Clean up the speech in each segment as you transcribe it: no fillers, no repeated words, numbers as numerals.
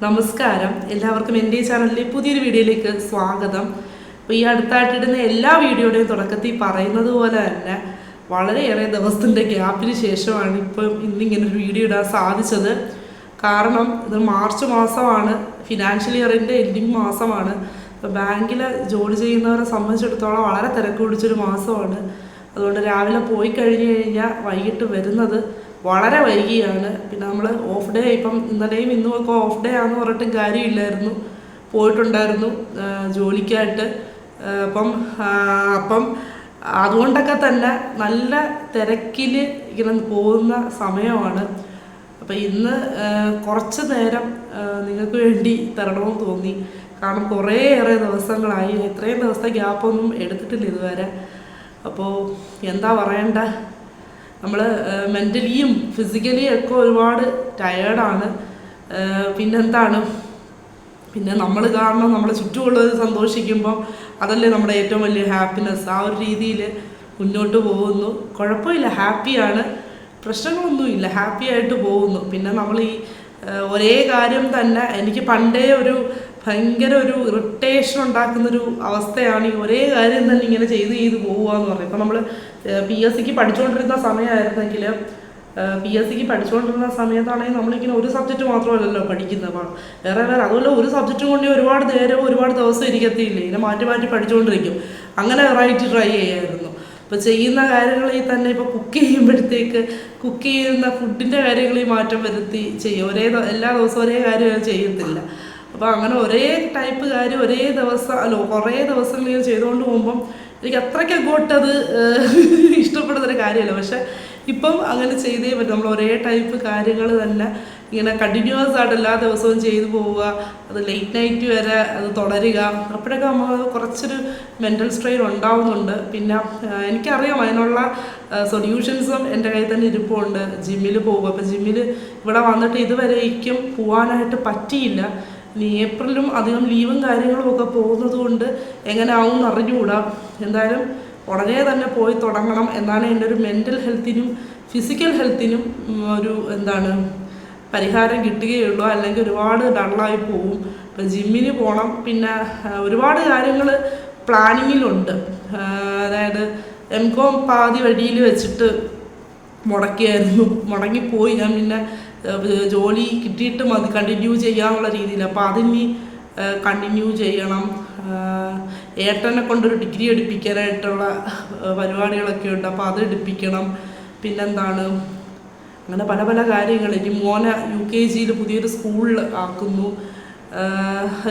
നമസ്കാരം, എല്ലാവർക്കും എൻ്റെ ചാനലിലെ പുതിയൊരു വീഡിയോയിലേക്ക് സ്വാഗതം. അപ്പോൾ ഈ അടുത്തായിട്ടിടുന്ന എല്ലാ വീഡിയോയുടെയും തുടക്കത്തിൽ പറയുന്നത് പോലെ തന്നെ വളരെയേറെ ദിവസത്തിൻ്റെ ഗ്യാപ്പിന് ശേഷമാണ് ഇപ്പം ഇന്നിങ്ങനെ ഒരു വീഡിയോ ഇടാൻ സാധിച്ചത്. കാരണം ഇത് മാർച്ച് മാസമാണ്, ഫിനാൻഷ്യൽ ഇയറിൻ്റെ എൻഡിങ് മാസമാണ്. അപ്പോൾ ബാങ്കിൽ ജോലി ചെയ്യുന്നവരെ സംബന്ധിച്ചിടത്തോളം വളരെ തിരക്ക് പിടിച്ചൊരു മാസമാണ്. അതുകൊണ്ട് രാവിലെ പോയി കഴിഞ്ഞ് കഴിഞ്ഞാൽ വൈകിട്ട് വരുന്നത് വളരെ വൈകിയാണ്. പിന്നെ നമ്മൾ ഓഫ് ഡേ, ഇപ്പം ഇന്നലെയും ഇന്നും ഒക്കെ ഓഫ് ഡേ ആണെന്ന് പറഞ്ഞിട്ടും കാര്യമില്ലായിരുന്നു, പോയിട്ടുണ്ടായിരുന്നു ജോലിക്കായിട്ട്. അപ്പം അതുകൊണ്ടൊക്കെ തന്നെ നല്ല തിരക്കിൽ ഇങ്ങനെ പോകുന്ന സമയമാണ്. അപ്പം ഇന്ന് കുറച്ച് നേരം നിങ്ങൾക്ക് വേണ്ടി തരണമെന്ന് തോന്നി. കാരണം കുറേയേറെ ദിവസങ്ങളായി, ഇത്രയും ദിവസത്തെ ഗ്യാപ്പൊന്നും എടുത്തിട്ടില്ല ഇതുവരെ. അപ്പോൾ എന്താ പറയണ്ട, നമ്മൾ മെൻ്റലിയും ഫിസിക്കലിയും ഒക്കെ ഒരുപാട് ടയേർഡാണ്. പിന്നെ നമ്മൾ കാരണം നമ്മളെ ചുറ്റുമുള്ളവർ സന്തോഷിക്കുമ്പോൾ അതല്ലേ നമ്മുടെ ഏറ്റവും വലിയ ഹാപ്പിനെസ്. ആ ഒരു രീതിയിൽ മുന്നോട്ട് പോകുന്നു. കുഴപ്പമില്ല, ഹാപ്പിയാണ്, പ്രശ്നങ്ങളൊന്നുമില്ല, ഹാപ്പി ആയിട്ട് പോകുന്നു. പിന്നെ നമ്മൾ ഈ ഒരേ കാര്യം തന്നെ, എനിക്ക് പണ്ടേ ഒരു ഭയങ്കര ഒരു ഇറിറ്റേഷൻ ഉണ്ടാക്കുന്നൊരു അവസ്ഥയാണ് ഈ ഒരേ കാര്യം തന്നെ ഇങ്ങനെ ചെയ്ത് പോവുക എന്ന് പറയും. ഇപ്പം നമ്മൾ PSC പഠിച്ചുകൊണ്ടിരുന്ന സമയമായിരുന്നെങ്കിൽ, PSC പഠിച്ചുകൊണ്ടിരുന്ന സമയത്താണെങ്കിൽ നമ്മളിങ്ങനെ ഒരു സബ്ജക്റ്റ് മാത്രമല്ലല്ലോ പഠിക്കുന്നത്. അപ്പം വേറെ അതുപോലെ ഒരു സബ്ജക്റ്റും കൊണ്ട് ഒരുപാട് നേരവും ഒരുപാട് ദിവസം ഇരിക്കത്തില്ലേ, ഇങ്ങനെ മാറ്റി മാറ്റി പഠിച്ചുകൊണ്ടിരിക്കും. അങ്ങനെ വെറൈറ്റി ട്രൈ ചെയ്യായിരുന്നു. ഇപ്പോൾ ചെയ്യുന്ന കാര്യങ്ങളിൽ തന്നെ ഇപ്പോൾ കുക്ക് ചെയ്യുന്ന ഫുഡിൻ്റെ കാര്യങ്ങളിൽ മാറ്റം വരുത്തി ചെയ്യും. എല്ലാ ദിവസവും ഒരേ കാര്യം ചെയ്യത്തില്ല. അപ്പോൾ അങ്ങനെ ഒരേ ടൈപ്പ് കാര്യം കുറേ ദിവസങ്ങൾ ചെയ്തുകൊണ്ട് പോകുമ്പം എനിക്ക് അത്രയ്ക്ക് അങ്ങോട്ടത് ഇഷ്ടപ്പെടുന്നൊരു കാര്യമല്ല. പക്ഷെ ഇപ്പം അങ്ങനെ ചെയ്തേ പറ്റും. നമ്മൾ ഒരേ ടൈപ്പ് കാര്യങ്ങൾ തന്നെ ഇങ്ങനെ കണ്ടിന്യൂസ് ആയിട്ട് എല്ലാ ദിവസവും ചെയ്തു പോവുക, അത് ലേറ്റ് നൈറ്റ് വരെ അത് തുടരുക. അപ്പോഴൊക്കെ നമ്മൾ കുറച്ചൊരു മെൻ്റൽ സ്ട്രെയിൻ ഉണ്ടാവുന്നുണ്ട്. പിന്നെ എനിക്കറിയാം അതിനുള്ള സൊല്യൂഷൻസും എൻ്റെ കയ്യിൽ തന്നെ ഇരിപ്പുണ്ട്. ജിമ്മിൽ പോകുക. അപ്പോൾ ജിമ്മിൽ ഇവിടെ വന്നിട്ട് ഇതുവരേക്കും പോകാനായിട്ട് പറ്റിയില്ല. ഇനി ഏപ്രിലും അധികം ലീവും കാര്യങ്ങളും ഒക്കെ പോകുന്നത് കൊണ്ട് എങ്ങനെ ആവും എന്നറിഞ്ഞുകൂടാ. എന്തായാലും ഉടനെ തന്നെ പോയി തുടങ്ങണം. എന്നാണ് എൻ്റെ ഒരു മെൻ്റൽ ഹെൽത്തിനും ഫിസിക്കൽ ഹെൽത്തിനും ഒരു പരിഹാരം കിട്ടുകയുള്ളൂ. അല്ലെങ്കിൽ ഒരുപാട് ഡള്ളായി പോവും. ഇപ്പം ജിമ്മിന് പോകണം. പിന്നെ ഒരുപാട് കാര്യങ്ങൾ പ്ലാനിങ്ങിലുണ്ട്. അതായത് MCOM പാതി വഴിയിൽ വെച്ചിട്ട് മുടങ്ങിപ്പോയി. ഞാൻ പിന്നെ ജോലി കിട്ടിയിട്ട് മതി കണ്ടിന്യൂ ചെയ്യാനുള്ള രീതിയിൽ. അപ്പോൾ അതിനി കണ്ടിന്യൂ ചെയ്യണം. ഏട്ടനെ കൊണ്ടൊരു ഡിഗ്രി എടുപ്പിക്കാനായിട്ടുള്ള പരിപാടികളൊക്കെ ഉണ്ട്. അപ്പോൾ അത് എടുപ്പിക്കണം. അങ്ങനെ പല പല കാര്യങ്ങൾ. ഇനി മോനെ UKG പുതിയൊരു സ്കൂളിൽ ആക്കുന്നു.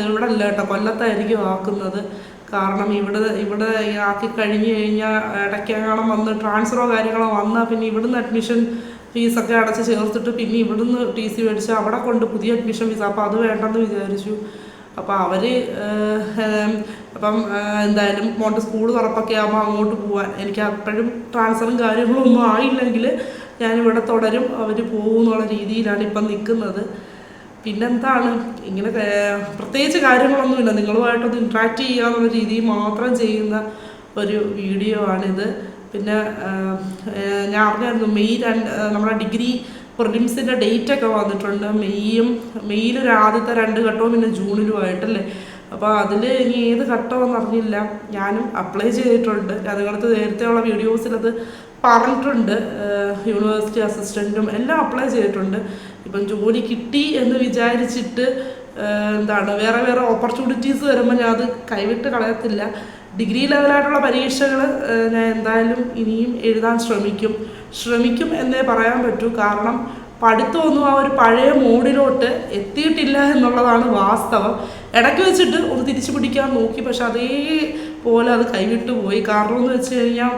ഇവിടെ അല്ല കേട്ടോ, കൊല്ലത്തായിരിക്കും ആക്കുന്നത്. കാരണം ഇവിടെ ആക്കി കഴിഞ്ഞ് കഴിഞ്ഞാൽ ഇടയ്ക്കെങ്ങാനും വന്ന് ട്രാൻസ്ഫറോ കാര്യങ്ങളോ വന്നാൽ പിന്നെ ഇവിടുന്ന് അഡ്മിഷൻ ഫീസൊക്കെ അടച്ച് ചേർത്തിട്ട് പിന്നെ ഇവിടുന്ന് TC മേടിച്ച് അവിടെ കൊണ്ട് പുതിയ അഡ്മിഷൻ ഫീസ്. അപ്പോൾ അത് വേണ്ടെന്ന് വിചാരിച്ചു. അപ്പോൾ എന്തായാലും മോൻ്റെ സ്കൂൾ തുറപ്പൊക്കെ ആകുമ്പോൾ അങ്ങോട്ട് പോകാൻ, എനിക്ക് അപ്പോഴും ട്രാൻസ്ഫറും കാര്യങ്ങളും ഒന്നും ആയില്ലെങ്കിൽ ഞാനിവിടെ തുടരും, അവർ പോകും എന്നുള്ള രീതിയിലാണ് ഇപ്പം നിൽക്കുന്നത്. ഇങ്ങനെ പ്രത്യേകിച്ച് കാര്യങ്ങളൊന്നുമില്ല, നിങ്ങളുമായിട്ടൊന്ന് ഇൻട്രാക്ട് ചെയ്യുക എന്നുള്ള രീതിയിൽ മാത്രം ചെയ്യുന്ന ഒരു വീഡിയോ ആണിത്. പിന്നെ ഞാൻ അറിഞ്ഞായിരുന്നു നമ്മുടെ ഡിഗ്രി പ്രിലിംസിൻ്റെ ഡേറ്റൊക്കെ വന്നിട്ടുണ്ട്. മെയ്യിൽ ഒരു ആദ്യത്തെ 2 ഘട്ടവും പിന്നെ ജൂണിലുമായിട്ടല്ലേ. അപ്പോൾ അതിൽ ഇനി ഏത് ഘട്ടമെന്ന് അറിഞ്ഞില്ല. ഞാനും അപ്ലൈ ചെയ്തിട്ടുണ്ട്. അതുകൊണ്ട് നേരത്തെയുള്ള വീഡിയോസിലത് പറഞ്ഞിട്ടുണ്ട്. യൂണിവേഴ്സിറ്റി അസിസ്റ്റൻറ്റും എല്ലാം അപ്ലൈ ചെയ്തിട്ടുണ്ട്. ഇപ്പം ജോലി കിട്ടി എന്ന് വിചാരിച്ചിട്ട് വേറെ ഓപ്പർച്യൂണിറ്റീസ് വരുമ്പോൾ ഞാൻ അത് കൈവിട്ട് കളയത്തില്ല. ഡിഗ്രി ലെവലായിട്ടുള്ള പരീക്ഷകൾ ഞാൻ എന്തായാലും ഇനിയും എഴുതാൻ ശ്രമിക്കും എന്നേ പറയാൻ പറ്റൂ. കാരണം പഠിത്തമൊന്നും ആ ഒരു പഴയ മോഡിലോട്ട് എത്തിയിട്ടില്ല എന്നുള്ളതാണ് വാസ്തവം. ഇടയ്ക്ക് വെച്ചിട്ട് ഒന്ന് തിരിച്ചു പിടിക്കാൻ നോക്കി, പക്ഷെ അതേപോലെ അത് കൈവിട്ടു പോയി. കാരണം എന്ന് വെച്ച് കഴിഞ്ഞാൽ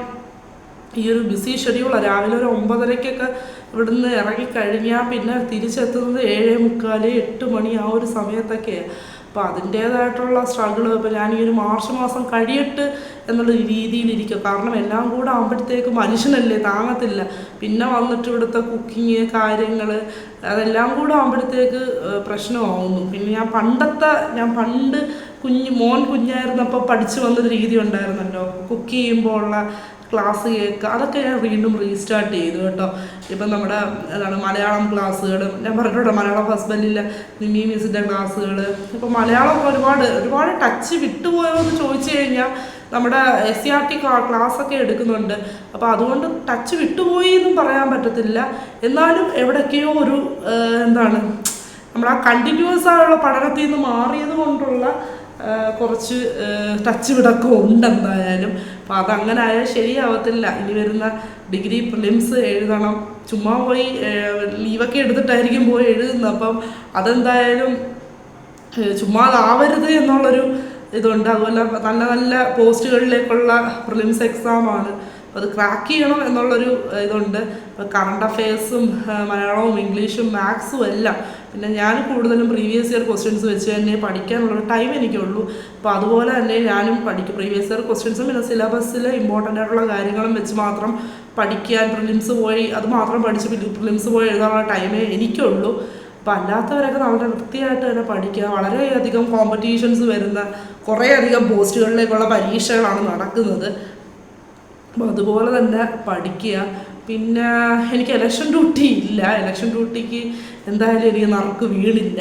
ഈ ഒരു ബിസി ഷെഡ്യൂളാണ്. രാവിലെ ഒരു 9:30 ഇവിടുന്ന് ഇറങ്ങിക്കഴിഞ്ഞാൽ പിന്നെ തിരിച്ചെത്തുന്നത് 7:45, 8 മണി ആ ഒരു സമയത്തൊക്കെയാണ്. അപ്പോൾ അതിൻ്റേതായിട്ടുള്ള സ്ട്രഗിൾ. ഇപ്പോൾ ഞാൻ ഈ ഒരു മാർച്ച് മാസം കഴിയട്ട് എന്നുള്ള രീതിയിലിരിക്കും. കാരണം എല്ലാം കൂടെ ആകുമ്പോഴത്തേക്ക് മനുഷ്യനല്ലേ, താങ്ങത്തില്ല. പിന്നെ വന്നിട്ട് ഇവിടുത്തെ കുക്കിങ് കാര്യങ്ങൾ അതെല്ലാം കൂടെ ആകുമ്പോഴത്തേക്ക് പ്രശ്നമാവുന്നു. പിന്നെ ഞാൻ പണ്ട് മോൻ കുഞ്ഞായിരുന്നപ്പോൾ പഠിച്ചു വന്നൊരു രീതി ഉണ്ടായിരുന്നല്ലോ, കുക്ക് ചെയ്യുമ്പോൾ ഉള്ള ക്ലാസ് കേൾക്കുക, അതൊക്കെ ഞാൻ വീണ്ടും റീസ്റ്റാർട്ട് ചെയ്തു കേട്ടോ. ഇപ്പം നമ്മുടെ മലയാളം ക്ലാസ്സുകൾ ഞാൻ പറഞ്ഞിട്ടുണ്ടോ, മലയാളം ഹസ്ബൻഡിലെ നിമി മിസ്സിൻ്റെ ക്ലാസ്സുകൾ. ഇപ്പം മലയാളം ഒരുപാട് ടച്ച് വിട്ടുപോയോ എന്ന് ചോദിച്ചു കഴിഞ്ഞാൽ നമ്മുടെ SCRT ക്ലാസ്സൊക്കെ എടുക്കുന്നുണ്ട്. അപ്പോൾ അതുകൊണ്ട് ടച്ച് വിട്ടുപോയി എന്നും പറയാൻ പറ്റത്തില്ല. എന്നാലും എവിടേക്കെയോ ഒരു നമ്മൾ ആ കണ്ടിന്യൂസ് ആയുള്ള പഠനത്തിൽ നിന്ന് മാറിയത് കൊണ്ടുള്ള കുറച്ച് ടച്ച് വിടക്കം ഉണ്ട് എന്തായാലും. അപ്പോൾ അതങ്ങനെ ആയാൽ ശരിയാവത്തില്ല. ഇനി വരുന്ന ഡിഗ്രി പ്രിലിംസ് എഴുതണം, ചുമ്മാ പോയി ലീവൊക്കെ എടുത്തിട്ടായിരിക്കും പോയി എഴുതുന്നത്. അപ്പം അതെന്തായാലും ചുമ്മാ ആവരുത് എന്നുള്ളൊരു ഇതുണ്ട്. അതുപോലെ നല്ല നല്ല പോസ്റ്റുകളിലേക്കുള്ള പ്രിലിംസ് എക്സാമാണ്, അത് ക്രാക്ക് ചെയ്യണം എന്നുള്ളൊരു ഇതുണ്ട്. ഇപ്പോൾ കറണ്ട് അഫെയർസും മലയാളവും ഇംഗ്ലീഷും മാത്സും എല്ലാം. പിന്നെ ഞാൻ കൂടുതലും പ്രീവിയസ് ഇയർ ക്വസ്റ്റ്യൻസ് വെച്ച് തന്നെ പഠിക്കാനുള്ളൊരു ടൈം എനിക്കുള്ളൂ. അപ്പോൾ അതുപോലെ തന്നെ ഞാനും പഠിക്കും. പ്രീവിയസ് ഇയർ ക്വസ്റ്റ്യൻസും പിന്നെ സിലബസിൽ ഇമ്പോർട്ടൻ്റ് ആയിട്ടുള്ള കാര്യങ്ങളും വെച്ച് മാത്രം പഠിക്കാൻ, പ്രിലിംസ് പോയി അത് മാത്രം പഠിച്ച് പ്രിലിംസ് പോയി എഴുതാനുള്ള ടൈമേ എനിക്കുള്ളൂ. അപ്പോൾ അല്ലാത്തവരൊക്കെ വളരെ വൃത്തിയായിട്ട് തന്നെ പഠിക്കുക. വളരെയധികം കോമ്പറ്റീഷൻസ് വരുന്ന കുറേയധികം പോസ്റ്റുകളിലേക്കുള്ള പരീക്ഷകളാണ് നടക്കുന്നത്. അപ്പോൾ അതുപോലെ തന്നെ പഠിക്കുക. പിന്നെ എനിക്ക് ഇലക്ഷൻ ഡ്യൂട്ടി ഇല്ല, ഇലക്ഷൻ ഡ്യൂട്ടിക്ക് എന്തായാലും എനിക്ക് നറുക്ക് വീണില്ല,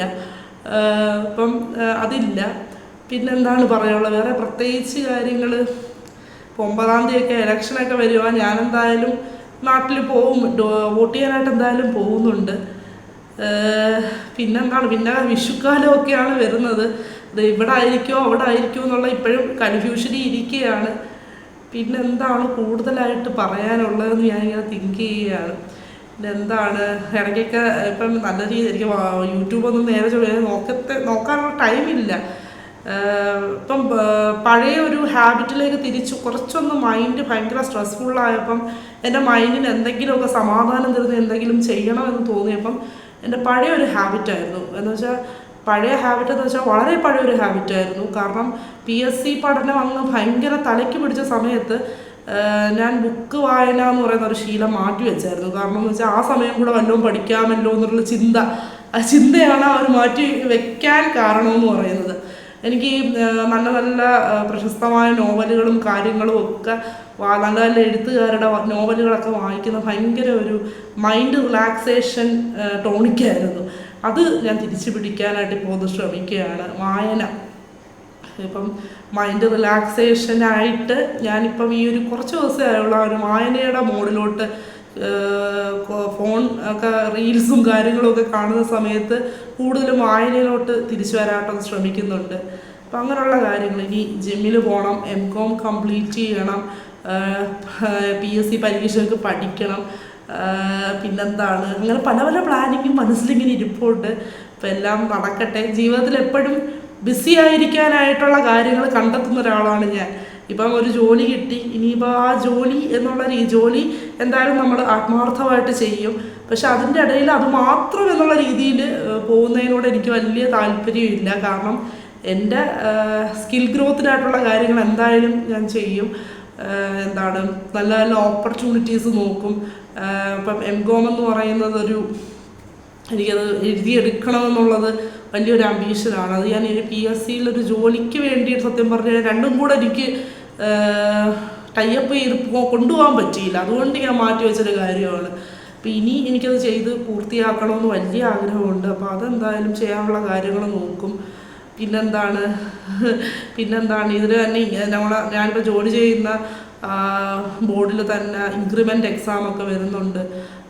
അപ്പം അതില്ല. പിന്നെന്താണ് പറയാനുള്ളത്, വേറെ പ്രത്യേകിച്ച് കാര്യങ്ങൾ. ഇപ്പോൾ 9-ാം തീയതിയൊക്കെ ഇലക്ഷനൊക്കെ വരുക, ഞാനെന്തായാലും നാട്ടിൽ പോവും, വോട്ട് ചെയ്യാനായിട്ട് എന്തായാലും പോകുന്നുണ്ട്. പിന്നെ വിഷുക്കാലമൊക്കെയാണ് വരുന്നത്. ഇത് ഇവിടെ ആയിരിക്കുമോ അവിടെ ആയിരിക്കുമോ എന്നുള്ള ഇപ്പോഴും കൺഫ്യൂഷനിൽ ഇരിക്കുകയാണ്. പിന്നെ എന്താണ് കൂടുതലായിട്ട് പറയാനുള്ളതെന്ന് ഞാനിങ്ങനെ തിങ്ക് ചെയ്യുകയാണ്. പിന്നെ ഇടയ്ക്കൊക്കെ ഇപ്പം നല്ല രീതിയിൽ എനിക്ക് യൂട്യൂബൊന്നും നേരെ നോക്കാനുള്ള ടൈമില്ല. ഇപ്പം പഴയ ഒരു ഹാബിറ്റിലേക്ക് തിരിച്ചു കുറച്ചൊന്ന് മൈൻഡ് ഭയങ്കര സ്ട്രെസ്ഫുള്ളായപ്പം എൻ്റെ മൈൻഡിന് എന്തെങ്കിലുമൊക്കെ സമാധാനം തരുന്ന എന്തെങ്കിലും ചെയ്യണമെന്ന് തോന്നിയപ്പം എൻ്റെ പഴയ ഒരു ഹാബിറ്റായിരുന്നു. പഴയ ഹാബിറ്റ് എന്ന് വെച്ചാൽ വളരെ പഴയൊരു ഹാബിറ്റായിരുന്നു. കാരണം PSC പഠനം അങ്ങ് ഭയങ്കര തലയ്ക്ക് പിടിച്ച സമയത്ത് ഞാൻ ബുക്ക് വായന എന്ന് പറയുന്ന ഒരു ശീലം മാറ്റി വെച്ചായിരുന്നു. കാരണം എന്ന് വെച്ചാൽ ആ സമയം കൂടെ വല്ലതും പഠിക്കാമല്ലോ എന്നുള്ള ചിന്തയാണ് അവർ മാറ്റി വെക്കാൻ കാരണമെന്ന് പറയുന്നത്. എനിക്ക് നല്ല നല്ല പ്രശസ്തമായ നോവലുകളും കാര്യങ്ങളും ഒക്കെ നല്ല നല്ല എഴുത്തുകാരുടെ നോവലുകളൊക്കെ വായിക്കുന്ന ഭയങ്കര ഒരു മൈൻഡ് റിലാക്സേഷൻ ടോണിക്കായിരുന്നു. അത് ഞാൻ തിരിച്ചു പിടിക്കാനായിട്ട് ഇപ്പോൾ ശ്രമിക്കുകയാണ്, വായന. ഇപ്പം മൈൻഡ് റിലാക്സേഷനായിട്ട് ഞാനിപ്പം ഈ ഒരു കുറച്ച് ദിവസമായുള്ള ഒരു വായനയുടെ മോഡിലോട്ട് ഫോൺ ഒക്കെ റീൽസും കാര്യങ്ങളും ഒക്കെ കാണുന്ന സമയത്ത് കൂടുതലും വായനയിലോട്ട് തിരിച്ചു വരാനായിട്ടൊന്ന് ശ്രമിക്കുന്നുണ്ട്. അപ്പം അങ്ങനെയുള്ള കാര്യങ്ങൾ. ഇനി ജിമ്മിൽ പോകണം, MCOM കംപ്ലീറ്റ് ചെയ്യണം, PSC പരീക്ഷയ്ക്ക് പഠിക്കണം, അങ്ങനെ പല പല പ്ലാനിങ്ങും മനസ്സിലിങ്ങനെ ഇരിപ്പുണ്ട്. അപ്പം എല്ലാം നടക്കട്ടെ. ജീവിതത്തിൽ എപ്പോഴും ബിസി ആയിരിക്കാനായിട്ടുള്ള കാര്യങ്ങൾ കണ്ടെത്തുന്ന ഒരാളാണ് ഞാൻ. ഇപ്പം ഒരു ജോലി കിട്ടി, ഇനിയിപ്പോൾ ആ ജോലി എന്തായാലും നമ്മൾ ആത്മാർത്ഥമായിട്ട് ചെയ്യും. പക്ഷെ അതിൻ്റെ ഇടയിൽ അത് മാത്രം എന്നുള്ള രീതിയിൽ പോകുന്നതിനോട് എനിക്ക് വലിയ താല്പര്യമില്ല. കാരണം എൻ്റെ സ്കിൽ ഗ്രോത്തിനായിട്ടുള്ള കാര്യങ്ങൾ എന്തായാലും ഞാൻ ചെയ്യും. നല്ല നല്ല ഓപ്പർച്യൂണിറ്റീസ് നോക്കും. ഇപ്പം MCOM എന്ന് പറയുന്നത് എനിക്കത് എഴുതിയെടുക്കണമെന്നുള്ളത് വലിയൊരു അംബീഷനാണ്. അത് ഞാൻ PSCയിലൊരു ജോലിക്ക് വേണ്ടിയിട്ട് സത്യം പറഞ്ഞാൽ രണ്ടും കൂടെ എനിക്ക് ടൈപ്പ് ചെയ്ത് കൊണ്ടുപോകാൻ പറ്റിയില്ല. അതുകൊണ്ട് ഞാൻ മാറ്റി വെച്ചൊരു കാര്യമാണ്. അപ്പം ഇനി എനിക്കത് ചെയ്ത് പൂർത്തിയാക്കണമെന്ന് വലിയ ആഗ്രഹമുണ്ട്. അപ്പോൾ അതെന്തായാലും ചെയ്യാനുള്ള കാര്യങ്ങൾ നോക്കും. പിന്നെന്താണ് ഇതിൽ തന്നെ ഞാനിപ്പോൾ ജോലി ചെയ്യുന്ന ബോർഡിൽ തന്നെ ഇൻക്രിമെൻ്റ് എക്സാമൊക്കെ വരുന്നുണ്ട്,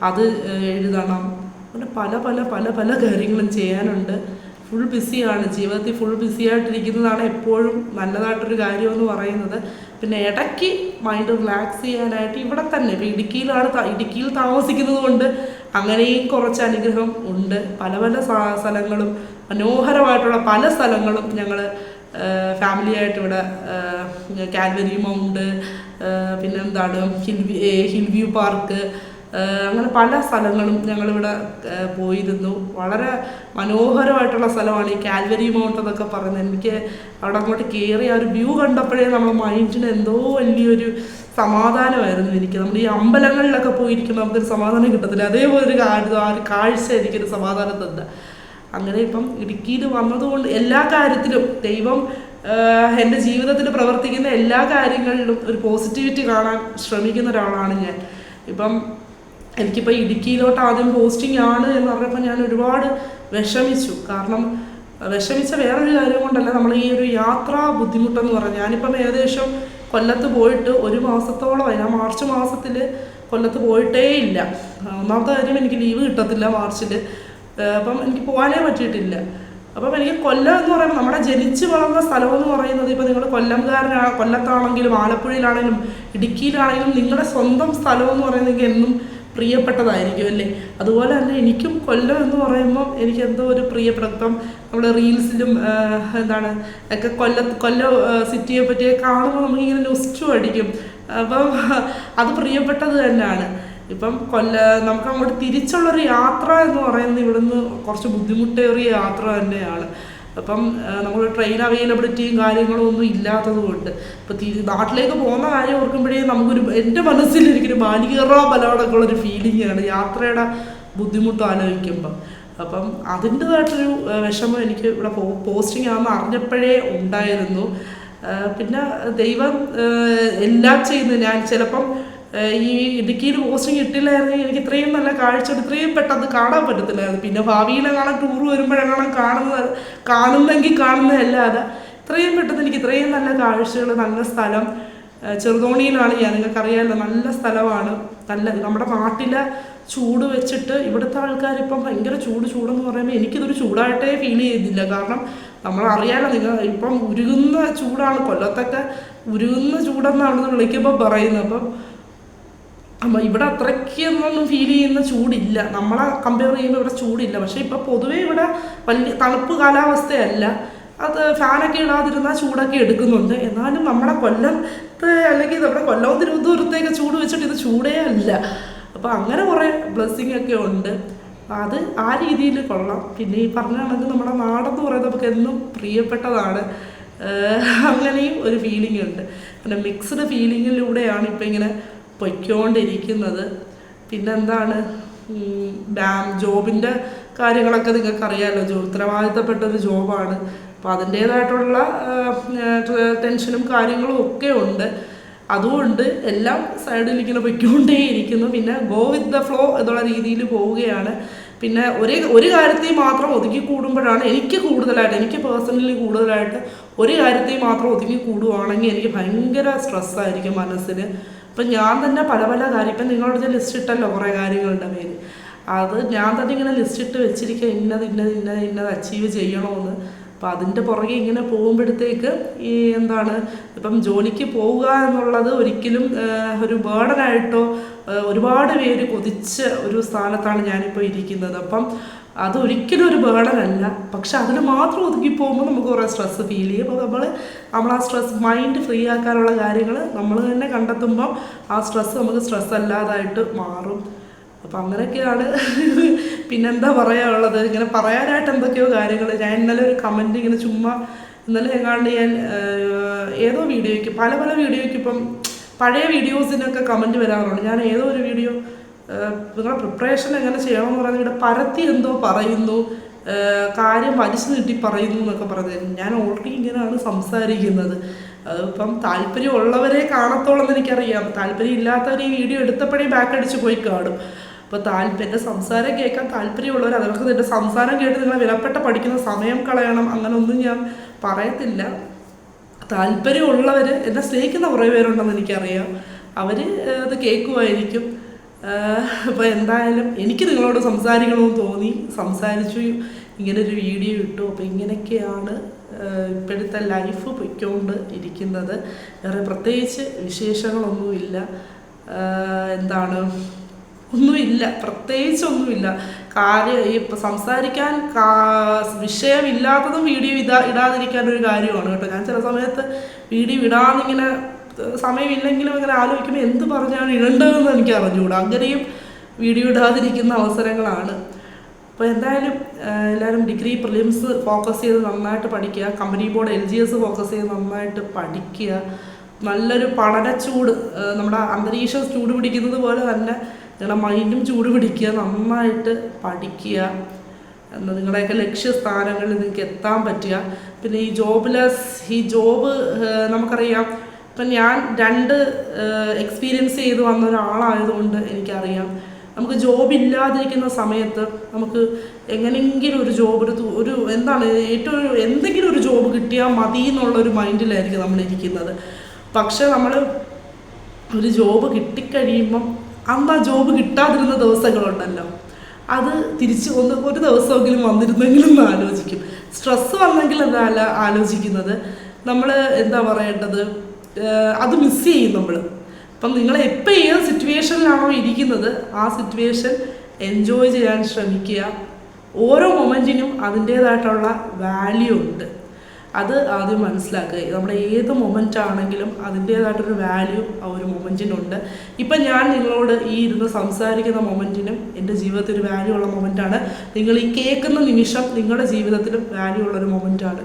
അത് എഴുതണം. അങ്ങനെ പല പല പല പല കാര്യങ്ങളും ചെയ്യാനുണ്ട്. ഫുൾ ബിസിയാണ്. ജീവിതത്തിൽ ഫുൾ ബിസിയായിട്ടിരിക്കുന്നതാണ് എപ്പോഴും നല്ലതായിട്ടൊരു കാര്യമെന്ന് പറയുന്നത്. പിന്നെ ഇടയ്ക്ക് മൈൻഡ് റിലാക്സ് ചെയ്യാനായിട്ട് ഇവിടെ തന്നെ ഇപ്പോൾ ഇടുക്കിയിൽ താമസിക്കുന്നത് കൊണ്ട് അങ്ങനെയും കുറച്ച് അനുഗ്രഹം ഉണ്ട്. പല പല സ്ഥലങ്ങളും മനോഹരമായിട്ടുള്ള പല സ്ഥലങ്ങളും ഞങ്ങൾ ഫാമിലിയായിട്ട് ഇവിടെ Calvary mount, hill view park, അങ്ങനെ പല സ്ഥലങ്ങളും ഞങ്ങളിവിടെ പോയിരുന്നു. വളരെ മനോഹരമായിട്ടുള്ള സ്ഥലമാണ് ഈ കാൽവരി മൗണ്ട് എന്നൊക്കെ പറയുന്നത്. എനിക്ക് അവിടെ അങ്ങോട്ട് കയറി ആ ഒരു വ്യൂ കണ്ടപ്പോഴേ നമ്മുടെ മൈൻഡിന് എന്തോ വലിയൊരു സമാധാനമായിരുന്നു എനിക്ക്. നമ്മൾ ഈ അമ്പലങ്ങളിലൊക്കെ പോയിരിക്കുമ്പോൾ നമുക്കൊരു സമാധാനം കിട്ടത്തില്ല, അതേപോലെ ഒരു കാഴ്ച എനിക്കൊരു സമാധാനം തന്ന. അങ്ങനെ ഇപ്പം ഇടുക്കിയിൽ വന്നതുകൊണ്ട് എല്ലാ കാര്യത്തിലും ദൈവം എൻ്റെ ജീവിതത്തിൽ പ്രവർത്തിക്കുന്ന എല്ലാ കാര്യങ്ങളിലും ഒരു പോസിറ്റിവിറ്റി കാണാൻ ശ്രമിക്കുന്ന ഒരാളാണ് ഞാൻ. ഇപ്പം എനിക്കിപ്പോൾ ഇടുക്കിയിലോട്ട് ആദ്യം പോസ്റ്റിംഗ് ആണ് എന്ന് പറഞ്ഞപ്പോൾ ഞാൻ ഒരുപാട് വിഷമിച്ചു. കാരണം വിഷമിച്ച വേറൊരു കാര്യം കൊണ്ടല്ല, നമ്മൾ ഈ ഒരു യാത്രാ ബുദ്ധിമുട്ടെന്ന് പറഞ്ഞാൽ ഞാനിപ്പം ഏകദേശം കൊല്ലത്ത് പോയിട്ട് 1 മാസത്തോളമായി. ഞാൻ മാർച്ച് മാസത്തിൽ കൊല്ലത്ത് പോയിട്ടേ ഇല്ല. ഒന്നാമത്തെ കാര്യം എനിക്ക് ലീവ് കിട്ടത്തില്ല മാർച്ചിൽ, അപ്പം എനിക്ക് പോകാനേ പറ്റിയിട്ടില്ല. അപ്പം എനിക്ക് കൊല്ലം എന്ന് പറയുമ്പോൾ നമ്മുടെ ജനിച്ച് വളർന്ന സ്ഥലമെന്ന് പറയുന്നത്, ഇപ്പോൾ നിങ്ങൾ കൊല്ലത്താണെങ്കിലും ആലപ്പുഴയിലാണെങ്കിലും ഇടുക്കിയിലാണെങ്കിലും നിങ്ങളുടെ സ്വന്തം സ്ഥലമെന്ന് പറയുന്നത് എനിക്ക് എന്നും പ്രിയപ്പെട്ടതായിരിക്കും അല്ലേ. അതുപോലെ തന്നെ എനിക്കും കൊല്ലം എന്ന് പറയുമ്പം എനിക്ക് എന്തോ ഒരു പ്രിയപ്പെടുത്തം. നമ്മുടെ റീൽസിലും ഒക്കെ കൊല്ലം സിറ്റിയെ പറ്റി കാണുമ്പോൾ നമുക്കിങ്ങനെ നൊസ്റ്റു അടിക്കും. അപ്പം അത് പ്രിയപ്പെട്ടത് തന്നെയാണ്. ഇപ്പം നമുക്ക് അങ്ങോട്ട് തിരിച്ചുള്ളൊരു യാത്ര എന്ന് പറയുന്നത് ഇവിടുന്ന് കുറച്ച് ബുദ്ധിമുട്ടേറിയ യാത്ര തന്നെയാണ്. അപ്പം നമ്മൾ ട്രെയിൻ അവൈലബിലിറ്റിയും കാര്യങ്ങളും ഒന്നും ഇല്ലാത്തത് കൊണ്ട് ഇപ്പം നാട്ടിലേക്ക് പോകുന്ന കാര്യം ഓർക്കുമ്പോഴേ എൻ്റെ മനസ്സിൽ എനിക്കൊരു ബാലികേറാ ബലമടക്കം ഉള്ളൊരു ഫീലിംഗാണ് യാത്രയുടെ ബുദ്ധിമുട്ട് ആലോചിക്കുമ്പം. അപ്പം അതിൻ്റെതായിട്ടൊരു വിഷമം എനിക്ക് ഇവിടെ പോസ്റ്റിംഗ് ആണെന്ന് അറിഞ്ഞപ്പോഴേ ഉണ്ടായിരുന്നു. പിന്നെ ദൈവം എല്ലാം ചെയ്യുന്നത്, ഞാൻ ചിലപ്പം ഈ ഇടുക്കിയിൽ പോസ്റ്റിംഗ് കിട്ടില്ലായിരുന്നെങ്കിൽ എനിക്ക് ഇത്രയും നല്ല കാഴ്ച ഇത്രയും പെട്ടെന്ന് കാണാൻ പറ്റത്തില്ലായിരുന്നു. പിന്നെ ഭാവിയിലെങ്ങാനും ടൂർ വരുമ്പോഴെങ്ങാനും കാണുന്നെങ്കിൽ കാണുന്നതല്ലാതെ ഇത്രയും പെട്ടെന്ന് എനിക്ക് ഇത്രയും നല്ല കാഴ്ചകൾ, നല്ല സ്ഥലം. ചെറുതോണിയിലാണ് ഞാൻ, നിങ്ങൾക്കറിയാമല്ലോ, നല്ല സ്ഥലമാണ്. നല്ല നമ്മുടെ നാട്ടിലെ ചൂട് വെച്ചിട്ട് ഇവിടുത്തെ ആൾക്കാരിപ്പം ഭയങ്കര ചൂടെന്ന് പറയുമ്പോൾ എനിക്കിതൊരു ചൂടായിട്ടേ ഫീൽ ചെയ്യുന്നില്ല. കാരണം നമ്മളറിയാലോ, നിങ്ങൾ ഇപ്പം ഉരുകുന്ന ചൂടാണ്, കൊല്ലത്തൊക്കെ ഉരുകുന്ന ചൂടെന്നാണ് വിളിക്കുമ്പോൾ പറയുന്നത്. അപ്പം ഇവിടെ അത്രയ്ക്കൊന്നും ഫീൽ ചെയ്യുന്ന ചൂടില്ല, നമ്മളെ കമ്പയർ ചെയ്യുമ്പോൾ ഇവിടെ ചൂടില്ല. പക്ഷേ ഇപ്പം പൊതുവേ ഇവിടെ വലിയ തണുപ്പ് കാലാവസ്ഥയല്ല. അത് ഫാനൊക്കെ ഇടാതിരുന്നാൽ ചൂടൊക്കെ എടുക്കുന്നുണ്ട്. എന്നാലും നമ്മുടെ കൊല്ലത്ത് അല്ലെങ്കിൽ നമ്മുടെ കൊല്ലവും തിരുവനന്തപുരത്തേക്ക് ചൂട് വെച്ചിട്ട് ഇത് ചൂടേ അല്ല. അപ്പോൾ അങ്ങനെ കുറേ ബ്ലെസ്സിങ് ഒക്കെ ഉണ്ട്. അത് ആ രീതിയിൽ കൊള്ളാം. പിന്നെ ഈ പറഞ്ഞ കണക്ക് നമ്മുടെ നാടെന്ന് പറയുന്നത് നമുക്ക് എന്നും പ്രിയപ്പെട്ടതാണ്. അങ്ങനെയും ഒരു ഫീലിംഗ് ഉണ്ട്. പിന്നെ മിക്സ്ഡ് ഫീലിങ്ങിലൂടെയാണ് ഇപ്പം ഇങ്ങനെ പൊയ്ക്കൊണ്ടിരിക്കുന്നത്. പിന്നെന്താണ്, ജോബിൻ്റെ കാര്യങ്ങളൊക്കെ നിങ്ങൾക്കറിയാമല്ലോ, ഉത്തരവാദിത്തപ്പെട്ടൊരു ജോബാണ്. അപ്പോൾ അതിൻ്റേതായിട്ടുള്ള ടെൻഷനും കാര്യങ്ങളും ഒക്കെ ഉണ്ട്. അതുകൊണ്ട് എല്ലാം സൈഡിൽ ഇങ്ങനെ പൊയ്ക്കൊണ്ടേയിരിക്കുന്നു. പിന്നെ ഗോ വിത്ത് ദ ഫ്ലോ എന്നുള്ള രീതിയിൽ പോവുകയാണ്. പിന്നെ ഒരു കാര്യത്തെയും മാത്രം ഒതുക്കി കൂടുമ്പോഴാണ് എനിക്ക് പേഴ്സണലി കൂടുതലായിട്ട് ഒരു കാര്യത്തെയും മാത്രം ഒതുക്കി കൂടുവാണെങ്കിൽ എനിക്ക് ഭയങ്കര സ്ട്രെസ്സായിരിക്കും മനസ്സിന്. ഇപ്പം ഞാൻ തന്നെ പല കാര്യം, ഇപ്പം നിങ്ങളോട് ലിസ്റ്റ് ഇട്ടല്ലോ കുറേ കാര്യങ്ങളുടെ പേര്, അത് ഞാൻ തന്നെ ഇങ്ങനെ ലിസ്റ്റ് ഇട്ട് വെച്ചിരിക്കുക, ഇന്നത് അച്ചീവ് ചെയ്യണമെന്ന്. അപ്പം അതിൻ്റെ പുറകെ ഇങ്ങനെ പോകുമ്പോഴത്തേക്ക് ഇപ്പം ജോലിക്ക് പോവുക എന്നുള്ളത് ഒരിക്കലും ഒരു ബേർഡനായിട്ടോ, ഒരുപാട് പേര് കൊതിച്ച ഒരു സ്ഥാനത്താണ് ഞാനിപ്പോൾ ഇരിക്കുന്നത്. അപ്പം അതൊരിക്കലും ഒരു ബേർഡനല്ല. പക്ഷെ അതിന് മാത്രം ഒതുക്കി പോകുമ്പോൾ നമുക്ക് കുറേ സ്ട്രെസ്സ് ഫീൽ ചെയ്യും. അപ്പോൾ നമ്മൾ ആ സ്ട്രെസ് മൈൻഡ് ഫ്രീ ആക്കാനുള്ള കാര്യങ്ങൾ നമ്മൾ തന്നെ കണ്ടെത്തുമ്പം ആ സ്ട്രെസ്സ് നമുക്ക് സ്ട്രെസ് അല്ലാതായിട്ട് മാറും. അപ്പം അങ്ങനെയൊക്കെയാണ്. പിന്നെന്താ പറയാനുള്ളത്, ഇങ്ങനെ പറയാനായിട്ട് എന്തൊക്കെയോ കാര്യങ്ങൾ. ഞാൻ ഇന്നലെ ഒരു കമൻറ്റ് ഇങ്ങനെ ചുമ്മാ ഇന്നലെ എങ്ങാണ്ട് ഞാൻ ഏതോ വീഡിയോയ്ക്ക് പല വീഡിയോയ്ക്ക് ഇപ്പം പഴയ വീഡിയോസിനൊക്കെ കമൻറ്റ് വരാറുണ്ട്. ഞാൻ ഏതോ ഒരു വീഡിയോ നിങ്ങളുടെ പ്രിപ്പറേഷൻ എങ്ങനെ ചെയ്യണമെന്ന് പറയുന്നത് ഇവിടെ പരത്തി എന്തോ പറയുന്നു, കാര്യം വലിച്ചു നീട്ടി പറയുന്നു എന്നൊക്കെ പറഞ്ഞത്. ഞാൻ ഓൾറെഡി ഇങ്ങനെയാണ് സംസാരിക്കുന്നത്. ഇപ്പം താല്പര്യമുള്ളവരെ കാണത്തോളം എനിക്കറിയാം. താല്പര്യം ഇല്ലാത്തവർ ഈ വീഡിയോ എടുത്തപ്പോഴേ ബാക്ക് അടിച്ച് പോയി കാണും. അപ്പോൾ എൻ്റെ സംസാരം കേൾക്കാൻ താല്പര്യമുള്ളവർ, അവർക്ക് എൻ്റെ സംസാരം കേട്ട് നിങ്ങളെ വിലപ്പെട്ട പഠിക്കുന്ന സമയം കളയണം അങ്ങനൊന്നും ഞാൻ പറയത്തില്ല. താല്പര്യമുള്ളവർ, എന്നെ സ്നേഹിക്കുന്ന കുറേ പേരുണ്ടെന്ന് എനിക്കറിയാം, അവർ അത് കേൾക്കുമായിരിക്കും. അപ്പോൾ എന്തായാലും എനിക്ക് നിങ്ങളോട് സംസാരിക്കണമെന്ന് തോന്നി, സംസാരിച്ചു, ഇങ്ങനൊരു വീഡിയോ ഇട്ടു. അപ്പോൾ ഇങ്ങനെയൊക്കെയാണ് ഇപ്പോഴത്തെ ലൈഫ് പൊയ്ക്കൊണ്ട് ഇരിക്കുന്നത്. വേറെ പ്രത്യേകിച്ച് വിശേഷങ്ങളൊന്നുമില്ല. ഒന്നുമില്ല, പ്രത്യേകിച്ചൊന്നുമില്ല. ഇപ്പം സംസാരിക്കാൻ വിഷയമില്ലാത്തതും വീഡിയോ ഇടാതിരിക്കാനൊരു കാര്യമാണ് കേട്ടോ. ഞാൻ ചില സമയത്ത് വീഡിയോ ഇടാന്നിങ്ങനെ സമയമില്ലെങ്കിലും ഇങ്ങനെ ആലോചിക്കുമ്പോൾ എന്ത് പറഞ്ഞാണ് ഇടേണ്ടതെന്ന് എനിക്ക് അറിഞ്ഞുകൂടാ. അങ്ങനെയും വീഡിയോ ഇടാതിരിക്കുന്ന അവസരങ്ങളാണ്. അപ്പോൾ എന്തായാലും എല്ലാവരും ഡിഗ്രി പ്രിലിംസ് ഫോക്കസ് ചെയ്ത് നന്നായിട്ട് പഠിക്കുക. കമ്പനി ബോർഡ് LGS ഫോക്കസ് ചെയ്ത് നന്നായിട്ട് പഠിക്കുക. നല്ലൊരു പഠനച്ചൂട്, നമ്മുടെ അന്തരീക്ഷം ചൂട് പിടിക്കുന്നത് പോലെ തന്നെ നിങ്ങളുടെ മൈൻഡും ചൂട് പിടിക്കുക. നന്നായിട്ട് പഠിക്കുക. നിങ്ങളുടെയൊക്കെ ലക്ഷ്യസ്ഥാനങ്ങളിൽ നിങ്ങൾക്ക് എത്താൻ പറ്റുക. പിന്നെ ഈ ജോബ് നമുക്കറിയാം. ഇപ്പം ഞാൻ 2 എക്സ്പീരിയൻസ് ചെയ്ത് വന്ന ഒരാളായതുകൊണ്ട് എനിക്കറിയാം, നമുക്ക് ജോബ് ഇല്ലാതിരിക്കുന്ന സമയത്ത് നമുക്ക് എങ്ങനെയെങ്കിലും ഒരു ജോബ് ഒരു എന്താണ് ഏറ്റവും എന്തെങ്കിലും ഒരു ജോബ് കിട്ടിയാൽ മതി എന്നുള്ളൊരു മൈൻഡിലായിരിക്കും നമ്മളിരിക്കുന്നത്. പക്ഷെ നമ്മൾ ഒരു ജോബ് കിട്ടിക്കഴിയുമ്പം അന്ന് ആ ജോബ് കിട്ടാതിരുന്ന ദിവസങ്ങളുണ്ടല്ലോ, അത് തിരിച്ച് ഒരു ദിവസമെങ്കിലും വന്നിരുന്നെങ്കിലും എന്ന് ആലോചിക്കും. സ്ട്രെസ്സ് വന്നെങ്കിൽ അതല്ല ആലോചിക്കുന്നത്, നമ്മൾ എന്താ പറയേണ്ടത്, അത് മിസ് ചെയ്യും നമ്മൾ. അപ്പം നിങ്ങൾ എപ്പോൾ ഏത് സിറ്റുവേഷനിലാണോ ഇരിക്കുന്നത് ആ സിറ്റുവേഷൻ എൻജോയ് ചെയ്യാൻ ശ്രമിക്കുക. ഓരോ മൊമെൻറ്റിനും അതിൻ്റേതായിട്ടുള്ള വാല്യൂ ഉണ്ട്, അത് ആദ്യം മനസ്സിലാക്കുക. നമ്മുടെ ഏത് മൊമെൻ്റ് ആണെങ്കിലും അതിൻ്റേതായിട്ടൊരു വാല്യൂ ആ ഒരു മൊമെൻറ്റിനുണ്ട്. ഇപ്പം ഞാൻ നിങ്ങളോട് ഈ ഇരുന്ന് സംസാരിക്കുന്ന മൊമെൻറ്റിനും എൻ്റെ ജീവിതത്തിൽ ഒരു വാല്യൂ ഉള്ള മൊമെൻ്റാണ്. നിങ്ങൾ ഈ കേൾക്കുന്ന നിമിഷം നിങ്ങളുടെ ജീവിതത്തിലും വാല്യൂ ഉള്ളൊരു മൊമെൻ്റാണ്.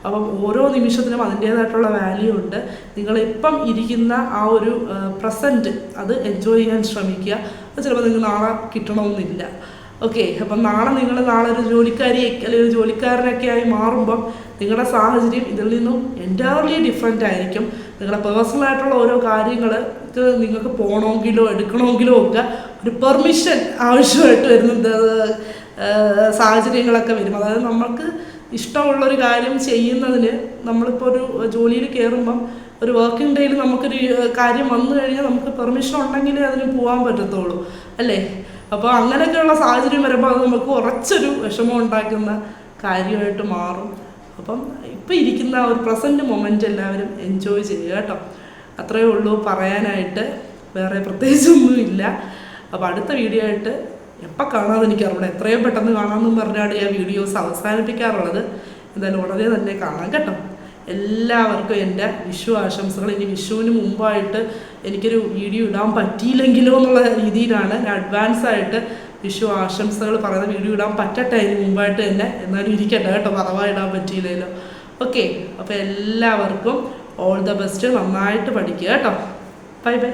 അപ്പം ഓരോ നിമിഷത്തിനും അതിൻ്റേതായിട്ടുള്ള വാല്യൂ ഉണ്ട്. നിങ്ങളിപ്പം ഇരിക്കുന്ന ആ ഒരു പ്രസൻറ്റ് അത് എൻജോയ് ചെയ്യാൻ ശ്രമിക്കുക. അത് ചിലപ്പോൾ നിങ്ങൾക്ക് നാളെ കിട്ടണമെന്നില്ല. ഓക്കെ, അപ്പം നാളെ ഒരു ജോലിക്കാരി അല്ലെങ്കിൽ ഒരു ജോലിക്കാരനൊക്കെ ആയി മാറുമ്പം നിങ്ങളുടെ സാഹചര്യം ഇതിൽ നിന്നും എൻറ്റയർലി ഡിഫറെൻ്റ് ആയിരിക്കും. നിങ്ങളുടെ പേഴ്സണലായിട്ടുള്ള ഓരോ കാര്യങ്ങൾക്ക് നിങ്ങൾക്ക് പോകണമെങ്കിലോ എടുക്കണമെങ്കിലോ ഒക്കെ ഒരു പെർമിഷൻ ആവശ്യമായിട്ട് വരുന്ന സാഹചര്യങ്ങളൊക്കെ വരും. അതായത് നമുക്ക് ഇഷ്ടമുള്ളൊരു കാര്യം ചെയ്യുന്നതിന് നമ്മളിപ്പോൾ ഒരു ജോലിയിൽ കയറുമ്പം ഒരു വർക്കിംഗ് ഡേയിൽ നമുക്കൊരു കാര്യം വന്നു കഴിഞ്ഞാൽ നമുക്ക് പെർമിഷൻ ഉണ്ടെങ്കിലേ അതിന് പോകാൻ പറ്റത്തുള്ളൂ, അല്ലേ? അപ്പോൾ അങ്ങനെയൊക്കെയുള്ള സാഹചര്യം വരുമ്പോൾ അത് നമുക്ക് ഉറച്ചൊരു വിഷമം ഉണ്ടാക്കുന്ന കാര്യമായിട്ട് മാറും. അപ്പം ഇപ്പം ഇരിക്കുന്ന ഒരു പ്രസൻറ്റ് മൊമെൻ്റ് എല്ലാവരും എൻജോയ് ചെയ്യുക കേട്ടോ. അത്രയേ ഉള്ളൂ പറയാനായിട്ട്, വേറെ പ്രത്യേകിച്ചൊന്നുമില്ല. അപ്പോൾ അടുത്ത വീഡിയോ ആയിട്ട് എപ്പോൾ കാണാമെന്ന് എനിക്കറിയില്ല, എത്രയും പെട്ടെന്ന് കാണാമെന്നും പറഞ്ഞാണ് ഞാൻ വീഡിയോസ് അവസാനിപ്പിക്കാറുള്ളത്. എന്തായാലും ഉടനെ തന്നെ കാണാം കേട്ടോ. എല്ലാവർക്കും എൻ്റെ വിഷു ആശംസകൾ. ഇനി വിഷുവിന് മുമ്പായിട്ട് എനിക്കൊരു വീഡിയോ ഇടാൻ പറ്റിയില്ലെങ്കിലോ എന്നുള്ള രീതിയിലാണ് ഞാൻ അഡ്വാൻസായിട്ട് വിഷു ആശംസകൾ പറയുന്ന വീഡിയോ ഇടാൻ പറ്റട്ടെ അതിന് മുമ്പായിട്ട് തന്നെ. എന്നാലും ഇരിക്കട്ടെ കേട്ടോ, പറവാ ഇടാൻ പറ്റിയില്ലല്ലോ. ഓക്കെ, അപ്പോൾ എല്ലാവർക്കും ഓൾ ദ ബെസ്റ്റ്. നന്നായിട്ട് പഠിക്കുക കേട്ടോ. Bye bye.